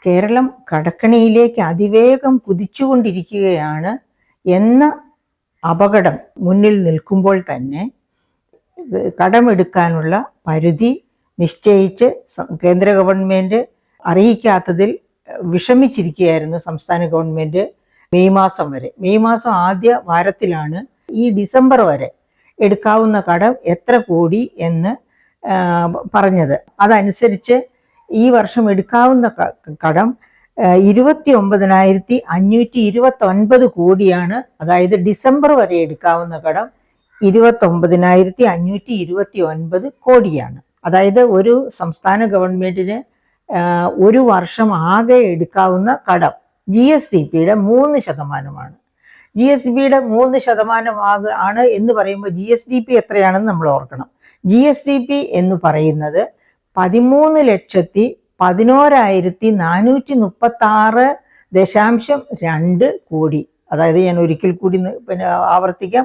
കേരളം കടക്കണിയിലേക്ക് അതിവേഗം കുതിച്ചുകൊണ്ടിരിക്കുകയാണ് എന്ന അപകടം മുന്നിൽ നിൽക്കുമ്പോൾ തന്നെ കടമെടുക്കാനുള്ള പരിധി നിശ്ചയിച്ച് കേന്ദ്ര ഗവൺമെൻറ് അറിയിക്കാത്തതിൽ വിഷമിച്ചിരിക്കുകയായിരുന്നു സംസ്ഥാന ഗവൺമെൻറ്. മെയ് മാസം ആദ്യ വാരത്തിലാണ് ഈ ഡിസംബർ വരെ എടുക്കാവുന്ന കടം എത്ര കോടി എന്ന് പറഞ്ഞത്. അതനുസരിച്ച് ഈ വർഷം എടുക്കാവുന്ന കടം 29,529 കോടിയാണ്. അതായത് ഡിസംബർ വരെ എടുക്കാവുന്ന കടം 29,529 കോടിയാണ്. അതായത് ഒരു സംസ്ഥാന ഗവൺമെന്റിന് ഒരു വർഷം ആകെ എടുക്കാവുന്ന കടം GSDPയുടെ 3%. GSDPയുടെ 3% ആണ് എന്ന് പറയുമ്പോൾ GSDP എത്രയാണെന്ന് നമ്മൾ ഓർക്കണം. GSDP എന്ന് പറയുന്നത് 13,11,436.2 കോടി. അതായത് ഞാൻ ഒരിക്കൽ കൂടി ആവർത്തിക്കാം,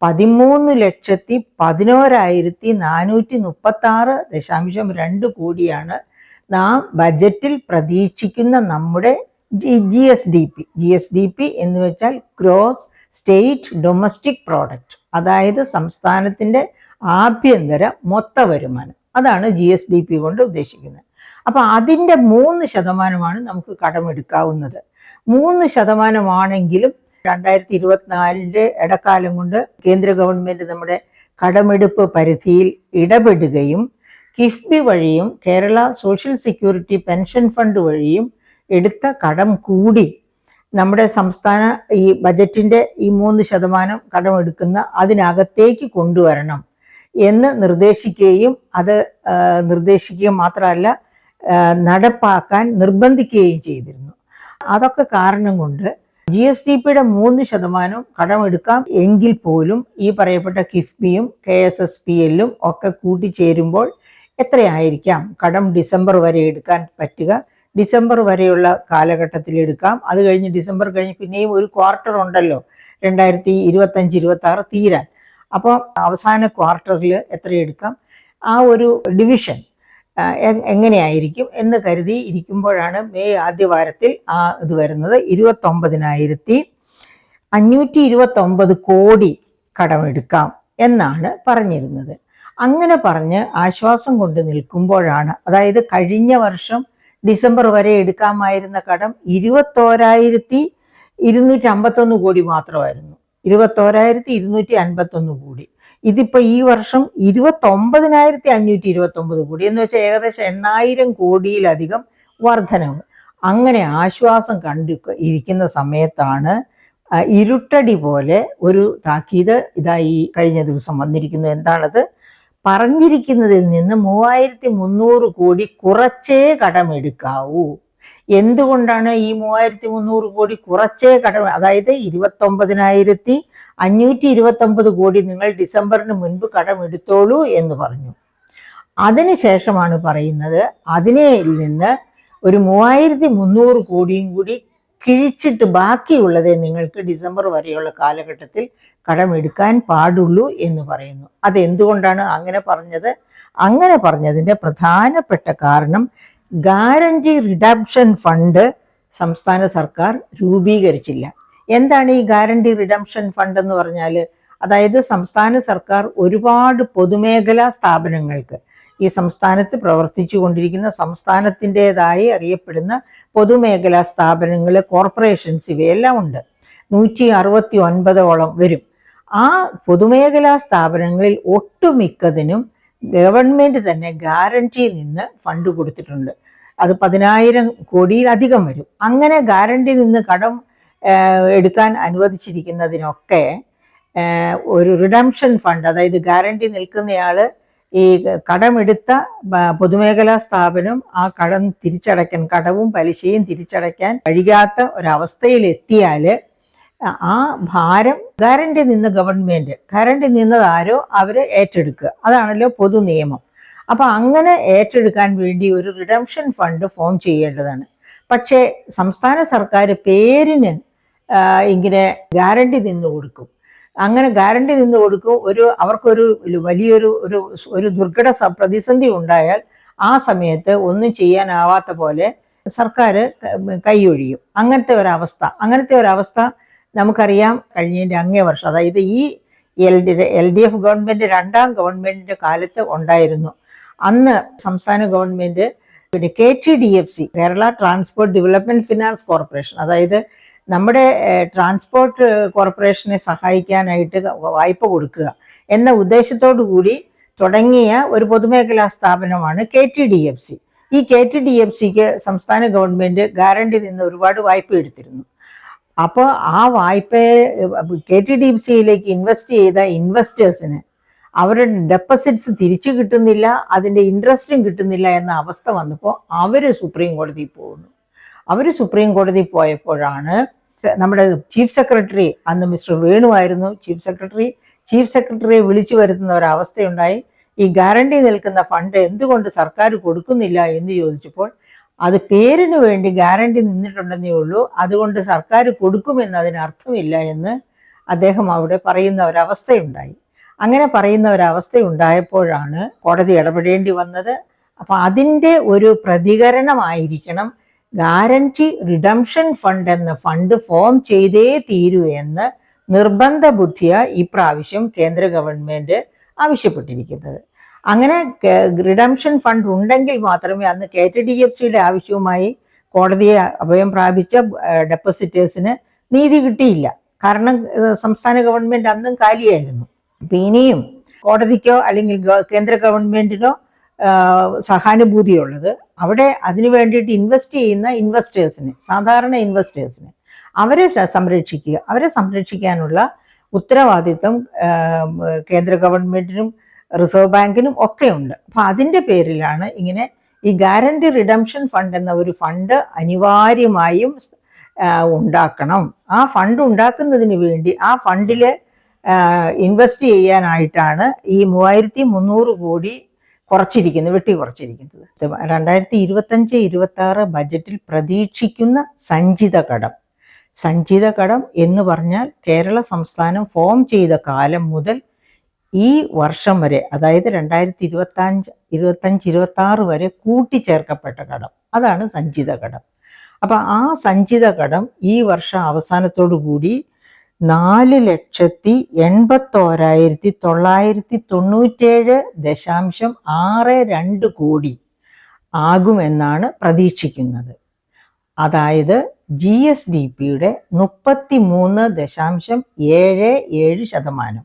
13,11,436.2 കോടിയാണ് നാം ബജറ്റിൽ പ്രതീക്ഷിക്കുന്ന നമ്മുടെ GSDP എന്ന് വെച്ചാൽ ഗ്രോസ് സ്റ്റേറ്റ് ഡൊമസ്റ്റിക് പ്രോഡക്റ്റ്, അതായത് സംസ്ഥാനത്തിൻ്റെ ആഭ്യന്തര മൊത്ത വരുമാനം. അതാണ് GSDP കൊണ്ട് ഉദ്ദേശിക്കുന്നത്. അപ്പം അതിൻ്റെ 3% നമുക്ക് കടമെടുക്കാവുന്നത്. 3% 2024 ഇടക്കാലം കൊണ്ട് കേന്ദ്ര ഗവൺമെൻറ് നമ്മുടെ കടമെടുപ്പ് പരിധിയിൽ ഇടപെടുകയും കിഫ്ബി വഴിയും Kerala social security pension fund വഴിയും എടുത്ത കടം കൂടി നമ്മുടെ സംസ്ഥാന ഈ ബജറ്റിൻ്റെ ഈ 3% കടമെടുക്കുന്ന അതിനകത്തേക്ക് കൊണ്ടുവരണം എന്ന് നിർദ്ദേശിക്കുകയും അത് നിർദ്ദേശിക്കുക മാത്രമല്ല നടപ്പാക്കാൻ നിർബന്ധിക്കുകയും ചെയ്തിരുന്നു. അതൊക്കെ കാരണം കൊണ്ട് GSDPയുടെ 3% കടമെടുക്കാം എങ്കിൽ പോലും ഈ പറയപ്പെട്ട കിഫ്ബിയും KSSPL ഒക്കെ കൂട്ടിച്ചേരുമ്പോൾ എത്രയായിരിക്കാം കടം ഡിസംബർ വരെ എടുക്കാൻ പറ്റുക? ഡിസംബർ വരെയുള്ള കാലഘട്ടത്തിൽ എടുക്കാം. അത് കഴിഞ്ഞ് ഡിസംബർ കഴിഞ്ഞ് പിന്നെയും ഒരു ക്വാർട്ടർ ഉണ്ടല്ലോ 2025-26 തീരാൻ. അപ്പോൾ അവസാന ക്വാർട്ടറിൽ എത്രയെടുക്കാം? ആ ഒരു ഡിവിഷൻ എങ്ങനെയായിരിക്കും എന്ന് കരുതി ഇരിക്കുമ്പോഴാണ് മെയ് ആദ്യ വാരത്തിൽ ഇത് വരുന്നത്. 29,529 കോടി കടമെടുക്കാം എന്നാണ് പറഞ്ഞിരുന്നത്. അങ്ങനെ പറഞ്ഞ് ആശ്വാസം കൊണ്ട് നിൽക്കുമ്പോഴാണ്, അതായത് കഴിഞ്ഞ വർഷം ഡിസംബർ വരെ എടുക്കാമായിരുന്ന കടം 21,251 കോടി മാത്രമായിരുന്നു. 21,251 കോടി. ഇതിപ്പോൾ ഈ വർഷം 29,529 കോടി എന്ന് വെച്ചാൽ ഏകദേശം 8,000 കോടിയിലധികം വർധനവ്. അങ്ങനെ ആശ്വാസം ഇരിക്കുന്ന സമയത്താണ് ഇരുട്ടടി പോലെ ഒരു താക്കീത് ഇതായി കഴിഞ്ഞ ദിവസം വന്നിരിക്കുന്നു. എന്താണത്? പറഞ്ഞിരിക്കുന്നതിൽ നിന്ന് 3,300 കോടി കുറച്ചേ കടമെടുക്കാവൂ. എന്തുകൊണ്ടാണ് ഈ 3,300 കോടി കുറച്ചേ അതായത് 29,529 കോടി നിങ്ങൾ ഡിസംബറിന് മുൻപ് കടമെടുത്തോളൂ എന്ന് പറഞ്ഞു. അതിനുശേഷമാണ് പറയുന്നത് അതിനെ നിന്ന് ഒരു 3,300 കോടിയും കൂടി കിഴിച്ചിട്ട് ബാക്കിയുള്ളതേ നിങ്ങൾക്ക് ഡിസംബർ വരെയുള്ള കാലഘട്ടത്തിൽ കടമെടുക്കാൻ പാടുള്ളൂ എന്ന് പറയുന്നു. അതെന്തുകൊണ്ടാണ് അങ്ങനെ പറഞ്ഞത്? അങ്ങനെ പറഞ്ഞതിൻ്റെ പ്രധാനപ്പെട്ട കാരണം ഗ്യാരണ്ടി റിഡംപ്ഷൻ ഫണ്ട് സംസ്ഥാന സർക്കാർ രൂപീകരിച്ചില്ല. എന്താണ് ഈ ഗ്യാരണ്ടി റിഡംപ്ഷൻ ഫണ്ട് എന്ന് പറഞ്ഞാൽ? അതായത് സംസ്ഥാന സർക്കാർ ഒരുപാട് പൊതുമേഖലാ സ്ഥാപനങ്ങൾക്ക്, ഈ സംസ്ഥാനത്ത് പ്രവർത്തിച്ചു കൊണ്ടിരിക്കുന്ന സംസ്ഥാനത്തിൻ്റെതായി അറിയപ്പെടുന്ന പൊതുമേഖലാ സ്ഥാപനങ്ങൾ, കോർപ്പറേഷൻസ് ഇവയെല്ലാം ഉണ്ട്. 169 വരും. ആ പൊതുമേഖലാ സ്ഥാപനങ്ങളിൽ ഒട്ടുമിക്കതിനും ഗവൺമെൻറ് തന്നെ ഗ്യാരണ്ടിയിൽ നിന്ന് ഫണ്ട് കൊടുത്തിട്ടുണ്ട്. അത് 10,000 കോടിയിലധികം വരും. അങ്ങനെ ഗ്യാരണ്ടിയിൽ നിന്ന് കടം എടുക്കാൻ അനുവദിച്ചിരിക്കുന്നതിനൊക്കെ ഒരു റിഡംപ്ഷൻ ഫണ്ട്, അതായത് ഗ്യാരണ്ടി നിൽക്കുന്നയാൾ ഈ കടമെടുത്ത പൊതുമേഖലാ സ്ഥാപനം ആ കടം തിരിച്ചടയ്ക്കാൻ, കടവും പലിശയും തിരിച്ചടയ്ക്കാൻ കഴിയാത്ത ഒരവസ്ഥയിലെത്തിയാൽ ആ ഭാരം ഗ്യാരണ്ടി നിന്ന് ഗവൺമെൻറ്, ഗ്യാരണ്ടി നിന്നതാരോ അവർ ഏറ്റെടുക്കുക. അതാണല്ലോ പൊതു നിയമം. അപ്പോൾ അങ്ങനെ ഏറ്റെടുക്കാൻ വേണ്ടി ഒരു റിഡംപ്ഷൻ ഫണ്ട് ഫോം ചെയ്യേണ്ടതാണ്. പക്ഷേ സംസ്ഥാന സർക്കാർ പേരിന് ഇങ്ങനെ ഗ്യാരണ്ടി നിന്ന് കൊടുക്കും. അങ്ങനെ ഗ്യാരണ്ടി നിന്ന് കൊടുക്കും. അവർക്കൊരു വലിയൊരു ദുർഘട പ്രതിസന്ധി ഉണ്ടായാൽ ആ സമയത്ത് ഒന്നും ചെയ്യാനാവാത്ത പോലെ സർക്കാർ കൈയൊഴിയും. അങ്ങനത്തെ ഒരവസ്ഥ നമുക്കറിയാം കഴിഞ്ഞതിൻ്റെ അങ്ങേ വർഷം, അതായത് ഈ LDF ഗവൺമെൻറ് രണ്ടാം ഗവൺമെൻറ്റിൻ്റെ കാലത്ത് ഉണ്ടായിരുന്നു. അന്ന് സംസ്ഥാന ഗവൺമെൻറ് പിന്നെ KTDFC, Kerala transport development finance corporation, അതായത് നമ്മുടെ ട്രാൻസ്പോർട്ട് കോർപ്പറേഷനെ സഹായിക്കാനായിട്ട് വായ്പ കൊടുക്കുക എന്ന ഉദ്ദേശത്തോടു കൂടി തുടങ്ങിയ ഒരു പൊതുമേഖലാ സ്ഥാപനമാണ് KTDFC. ഈ KTDFCക്ക് സംസ്ഥാന ഗവൺമെൻറ് ഗ്യാരണ്ടി നിന്ന് ഒരുപാട് വായ്പ എടുത്തിരുന്നു. അപ്പോൾ ആ വായ്പയെ KTDFCയിലേക്ക് ഇൻവെസ്റ്റ് ചെയ്ത ഇൻവെസ്റ്റേഴ്സിന് അവരുടെ ഡെപ്പോസിറ്റ്സ് തിരിച്ചു കിട്ടുന്നില്ല, അതിൻ്റെ ഇൻട്രസ്റ്റും കിട്ടുന്നില്ല എന്ന അവസ്ഥ വന്നപ്പോൾ അവർ സുപ്രീം കോടതിയിൽ പോകുന്നു. അവർ സുപ്രീം കോടതിയിൽ പോയപ്പോഴാണ് നമ്മുടെ ചീഫ് സെക്രട്ടറി, അന്ന് മിസ്റ്റർ വേണു ആയിരുന്നു ചീഫ് സെക്രട്ടറിയെ വിളിച്ചു വരുത്തുന്ന ഒരവസ്ഥയുണ്ടായി. ഈ ഗ്യാരണ്ടി നിൽക്കുന്ന ഫണ്ട് എന്തുകൊണ്ട് സർക്കാർ കൊടുക്കുന്നില്ല എന്ന് ചോദിച്ചപ്പോൾ അത് പേരിന് വേണ്ടി ഗ്യാരണ്ടി നിന്നിട്ടുണ്ടെന്നേ ഉള്ളൂ, അതുകൊണ്ട് സർക്കാർ കൊടുക്കുമെന്ന് അതിനർത്ഥമില്ല എന്ന് അദ്ദേഹം അവിടെ പറയുന്ന ഒരവസ്ഥയുണ്ടായി. അങ്ങനെ പറയുന്ന ഒരവസ്ഥയുണ്ടായപ്പോഴാണ് കോടതി ഇടപെടേണ്ടി വന്നത്. അപ്പം അതിൻ്റെ ഒരു പ്രതികരണമായിരിക്കണം ഗ്യാരണ്ടി റിഡംഷൻ ഫണ്ട് എന്ന ഫണ്ട് ഫോം ചെയ്തേ തീരൂ എന്ന് നിർബന്ധ ബുദ്ധിയ ഇപ്രാവശ്യം കേന്ദ്ര ഗവൺമെൻറ് ആവശ്യപ്പെട്ടിരിക്കുന്നത്. അങ്ങനെ റിഡംഷൻ ഫണ്ട് ഉണ്ടെങ്കിൽ മാത്രമേ അന്ന് KTDFCയുടെ ആവശ്യവുമായി കോടതിയെ അഭയം പ്രാപിച്ച ഡെപ്പോസിറ്റേഴ്സിന് നീതി കിട്ടിയില്ല. കാരണം സംസ്ഥാന ഗവൺമെൻറ് അന്നും കാലിയായിരുന്നു. അപ്പം ഇനിയും കോടതിക്കോ അല്ലെങ്കിൽ കേന്ദ്ര ഗവൺമെൻറ്റിനോ സഹാനുഭൂതിയുള്ളത് അവിടെ അതിനു വേണ്ടിയിട്ട് ഇൻവെസ്റ്റ് ചെയ്യുന്ന ഇൻവെസ്റ്റേഴ്സിന്, സാധാരണ ഇൻവെസ്റ്റേഴ്സിന് അവരെ സംരക്ഷിക്കാനുള്ള ഉത്തരവാദിത്വം കേന്ദ്ര ഗവൺമെൻറ്റിനും റിസർവ് ബാങ്കിനും ഒക്കെ ഉണ്ട്. അപ്പം അതിൻ്റെ പേരിലാണ് ഇങ്ങനെ ഈ ഗ്യാരണ്ടി റിഡംഷൻ ഫണ്ട് എന്ന ഒരു ഫണ്ട് അനിവാര്യമായും ഉണ്ടാക്കണം. ആ ഫണ്ട് ഉണ്ടാക്കുന്നതിന് വേണ്ടി ആ ഫണ്ടിൽ ഇൻവെസ്റ്റ് ചെയ്യാനായിട്ടാണ് ഈ 3300 കോടി വെട്ടി കുറച്ചിരിക്കുന്നത്. 2025-26 ബജറ്റിൽ പ്രതീക്ഷിക്കുന്ന സഞ്ചിത കടം എന്ന് പറഞ്ഞാൽ കേരള സംസ്ഥാനം ഫോം ചെയ്ത കാലം മുതൽ ഈ വർഷം വരെ, അതായത് 2025-26 വരെ കൂട്ടിച്ചേർക്കപ്പെട്ട കടം, അതാണ് സഞ്ചിത കടം. അപ്പം ആ സഞ്ചിത കടം ഈ വർഷം അവസാനത്തോടു കൂടി 4,81,997.62 കോടി ആകുമെന്നാണ് പ്രതീക്ഷിക്കുന്നത്. അതായത് GSDPയുടെ 33.77%.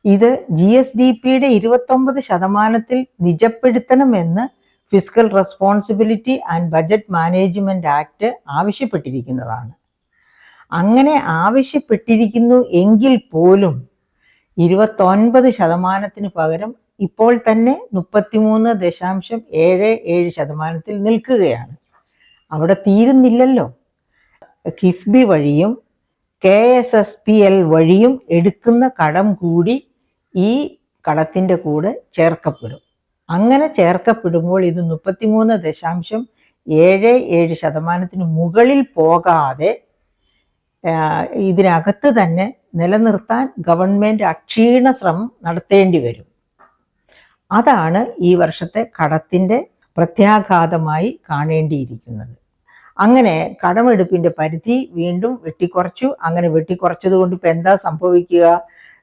ഇത് GSDPയുടെ 29% നിജപ്പെടുത്തണമെന്ന് fiscal responsibility and budget management act ആവശ്യപ്പെട്ടിരിക്കുന്നതാണ്. അങ്ങനെ ആവശ്യപ്പെട്ടിരിക്കുന്നു എങ്കിൽ പോലും 29% പകരം ഇപ്പോൾ തന്നെ 33.77% നിൽക്കുകയാണ്. അവിടെ തീരുന്നില്ലല്ലോ. കിഫ്ബി വഴിയും KSSPL വഴിയും എടുക്കുന്ന കടം കൂടി ഈ കടത്തിൻ്റെ കൂടെ ചേർക്കപ്പെടും. അങ്ങനെ ചേർക്കപ്പെടുമ്പോൾ ഇത് 33.77% മുകളിൽ പോകാതെ ഇതിനകത്ത് തന്നെ നിലനിർത്താൻ ഗവൺമെൻറ് അക്ഷീണ ശ്രമം നടത്തേണ്ടി വരും. അതാണ് ഈ വർഷത്തെ കടത്തിൻ്റെ പ്രത്യാഘാതമായി കാണേണ്ടിയിരിക്കുന്നത്. അങ്ങനെ കടമെടുപ്പിൻ്റെ പരിധി വീണ്ടും വെട്ടിക്കുറച്ചു. അങ്ങനെ വെട്ടിക്കുറച്ചത് കൊണ്ട് ഇപ്പം എന്താ സംഭവിക്കുക?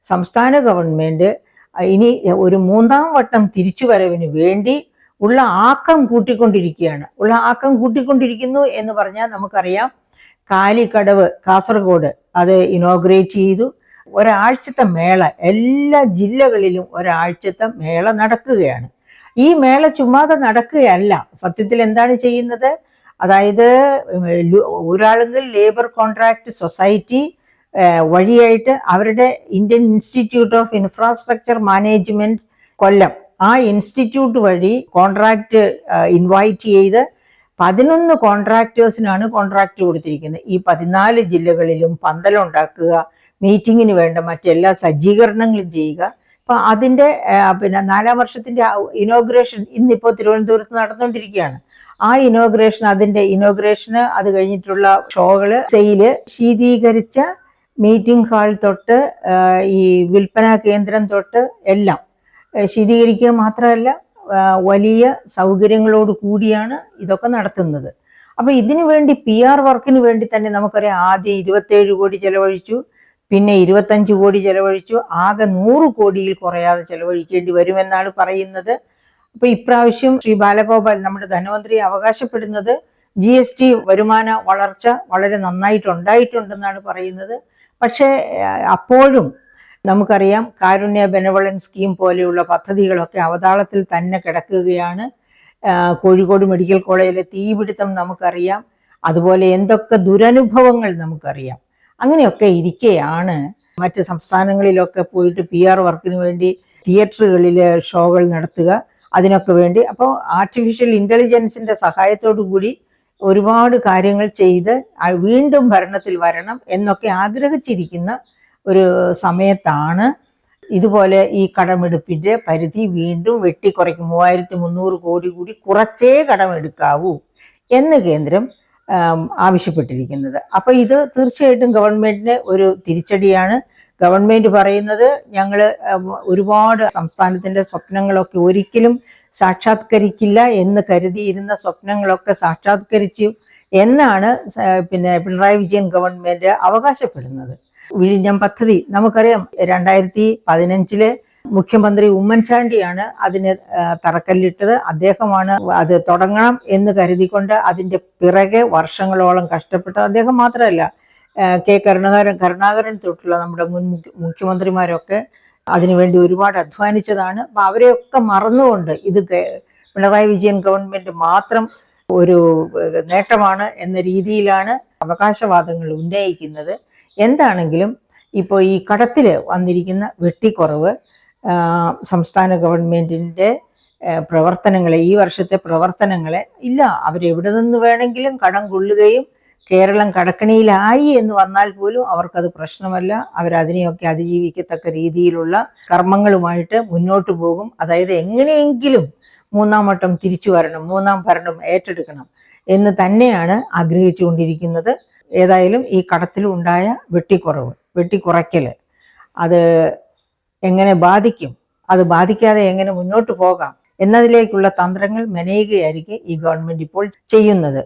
സംസ്ഥാന ഗവൺമെൻറ് ഇനി ഒരു 3ാം വട്ടം തിരിച്ചുവരവിന് വേണ്ടി ഉള്ള ആക്കം കൂട്ടിക്കൊണ്ടിരിക്കുന്നു എന്ന് പറഞ്ഞാൽ നമുക്കറിയാം. കാലിക്കടവ് കാസർഗോഡ് അത് ഇനോഗ്രേറ്റ് ചെയ്തു. ഒരാഴ്ചത്തെ മേള എല്ലാ ജില്ലകളിലും ഒരാഴ്ചത്തെ മേള നടക്കുകയാണ്. ഈ മേള ചുമ്മാതെ നടക്കുകയല്ല. സത്യത്തിൽ എന്താണ് ചെയ്യുന്നത്? അതായത് ഊരാളുങ്കൽ ലേബർ കോൺട്രാക്ട് സൊസൈറ്റി വഴിയായിട്ട് അവരുടെ Indian institute of infrastructure management Kollam, ആ ഇൻസ്റ്റിറ്റ്യൂട്ട് വഴി കോൺട്രാക്റ്റ് ഇൻവൈറ്റ് ചെയ്ത് 11 കോൺട്രാക്ടേഴ്സിനാണ് കോൺട്രാക്റ്റ് കൊടുത്തിരിക്കുന്നത്. ഈ 14 ജില്ലകളിലും പന്തലുണ്ടാക്കുക, മീറ്റിങ്ങിന് വേണ്ട മറ്റെല്ലാ സജ്ജീകരണങ്ങളും ചെയ്യുക. അപ്പം അതിൻ്റെ 4ാം വർഷത്തിൻ്റെ ഇനോഗ്രേഷൻ ഇന്നിപ്പോൾ തിരുവനന്തപുരത്ത് നടന്നുകൊണ്ടിരിക്കുകയാണ്. ആ അതിൻ്റെ ഇനോഗ്രേഷന് അത് കഴിഞ്ഞിട്ടുള്ള ഷോകള്, സെയില്, ശീതീകരിച്ച മീറ്റിംഗ് ഹാൾ തൊട്ട് ഈ വിൽപ്പനാ കേന്ദ്രം തൊട്ട് എല്ലാം ശീതീകരിക്കുക മാത്രമല്ല വലിയ സൗകര്യങ്ങളോട് കൂടിയാണ് ഇതൊക്കെ നടത്തുന്നത്. അപ്പോൾ ഇതിനു വേണ്ടി വർക്കിന് വേണ്ടി തന്നെ നമുക്കറിയാം, ആദ്യം 27 കോടി ചെലവഴിച്ചു, പിന്നെ 25 കോടി ചെലവഴിച്ചു, ആകെ 100 കോടിയിൽ കുറയാതെ ചെലവഴിക്കേണ്ടി വരുമെന്നാണ് പറയുന്നത്. അപ്പൊ ഇപ്രാവശ്യം ശ്രീ ബാലഗോപാൽ നമ്മുടെ ധനമന്ത്രി അവകാശപ്പെടുന്നത് GST വരുമാന വളർച്ച വളരെ നന്നായിട്ടുണ്ടായിട്ടുണ്ടെന്നാണ് പറയുന്നത്. പക്ഷേ അപ്പോഴും നമുക്കറിയാം, കാരുണ്യ ബെനവലൻസ് സ്കീം പോലെയുള്ള പദ്ധതികളൊക്കെ അവതാളത്തിൽ തന്നെ കിടക്കുകയാണ്. കോഴിക്കോട് മെഡിക്കൽ കോളേജിലെ തീപിടുത്തം നമുക്കറിയാം, അതുപോലെ എന്തൊക്കെ ദുരനുഭവങ്ങൾ നമുക്കറിയാം. അങ്ങനെയൊക്കെ ഇരിക്കെയാണ് മറ്റ് സംസ്ഥാനങ്ങളിലൊക്കെ പോയിട്ട് വർക്കിന് വേണ്ടി തിയേറ്ററുകളിൽ ഷോകൾ നടത്തുക. അതിനൊക്കെ വേണ്ടി അപ്പോൾ ആർട്ടിഫിഷ്യൽ ഇൻ്റലിജൻസിൻ്റെ സഹായത്തോടു കൂടി ഒരുപാട് കാര്യങ്ങൾ ചെയ്ത് വീണ്ടും ഭരണത്തിൽ വരണം എന്നൊക്കെ ആഗ്രഹിച്ചിരിക്കുന്ന ഒരു സമയത്താണ് ഇതുപോലെ ഈ കടമെടുപ്പിൻ്റെ പരിധി വീണ്ടും വെട്ടിക്കുറയ്ക്കും. 3300 കോടി കൂടി കുറച്ചേ കടമെടുക്കാവൂ എന്ന് കേന്ദ്രം ആവശ്യപ്പെട്ടിരിക്കുന്നത്. അപ്പോൾ ഇത് തീർച്ചയായിട്ടും ഗവൺമെൻറ്റിന് ഒരു തിരിച്ചടിയാണ്. ഗവൺമെൻറ് പറയുന്നത്, ഞങ്ങൾ ഒരുപാട് സംസ്ഥാനത്തിൻ്റെ സ്വപ്നങ്ങളൊക്കെ ഒരിക്കലും സാക്ഷാത്കരിക്കില്ല എന്ന് കരുതിയിരുന്ന സ്വപ്നങ്ങളൊക്കെ സാക്ഷാത്കരിച്ചു എന്നാണ് പിണറായി വിജയൻ ഗവൺമെൻറ് അവകാശപ്പെടുന്നത്. വിഴിഞ്ഞം പദ്ധതി നമുക്കറിയാം, 2015 മുഖ്യമന്ത്രി ഉമ്മൻചാണ്ടിയാണ് അതിന് തറക്കല്ലിട്ടത്. അദ്ദേഹമാണ് അത് തുടങ്ങണം എന്ന് കരുതിക്കൊണ്ട് അതിൻ്റെ പിറകെ വർഷങ്ങളോളം കഷ്ടപ്പെട്ടത്. അദ്ദേഹം മാത്രമല്ല, കരുണാകരൻ തൊട്ടുള്ള നമ്മുടെ മുൻ മുഖ്യമന്ത്രിമാരൊക്കെ അതിനുവേണ്ടി ഒരുപാട് അധ്വാനിച്ചതാണ്. അപ്പം അവരെയൊക്കെ മറന്നുകൊണ്ട് ഇത് പിണറായി വിജയൻ ഗവൺമെൻറ് മാത്രം ഒരു നേട്ടമാണ് എന്ന രീതിയിലാണ് അവകാശവാദങ്ങൾ ഉന്നയിക്കുന്നത്. എന്താണെങ്കിലും ഇപ്പോൾ ഈ കടത്തിൽ വന്നിരിക്കുന്ന വെട്ടിക്കുറവ് സംസ്ഥാന ഗവൺമെൻറ്റിൻ്റെ പ്രവർത്തനങ്ങളെ, ഈ വർഷത്തെ പ്രവർത്തനങ്ങളെ ഇല്ല, അവരെവിടെ നിന്ന് വേണമെങ്കിലും കടം കൊള്ളുകയും കേരളം കടക്കണിയിലായി എന്ന് വന്നാൽ പോലും അവർക്കത് പ്രശ്നമല്ല. അവരതിനെയൊക്കെ അതിജീവിക്കത്തക്ക രീതിയിലുള്ള കർമ്മങ്ങളുമായിട്ട് മുന്നോട്ട് പോകും. അതായത് എങ്ങനെയെങ്കിലും മൂന്നാം വട്ടം തിരിച്ചു വരണം, മൂന്നാം ഭരണം ഏറ്റെടുക്കണം എന്ന് തന്നെയാണ് ആഗ്രഹിച്ചുകൊണ്ടിരിക്കുന്നത്. ഏതായാലും ഈ കടത്തിലുണ്ടായ വെട്ടിക്കുറയ്ക്കൽ അത് എങ്ങനെ ബാധിക്കും, അത് ബാധിക്കാതെ എങ്ങനെ മുന്നോട്ട് പോകാം എന്നതിലേക്കുള്ള തന്ത്രങ്ങൾ മെനയുകയായിരിക്കും ഈ ഗവൺമെൻറ് ഇപ്പോൾ ചെയ്യുന്നത്.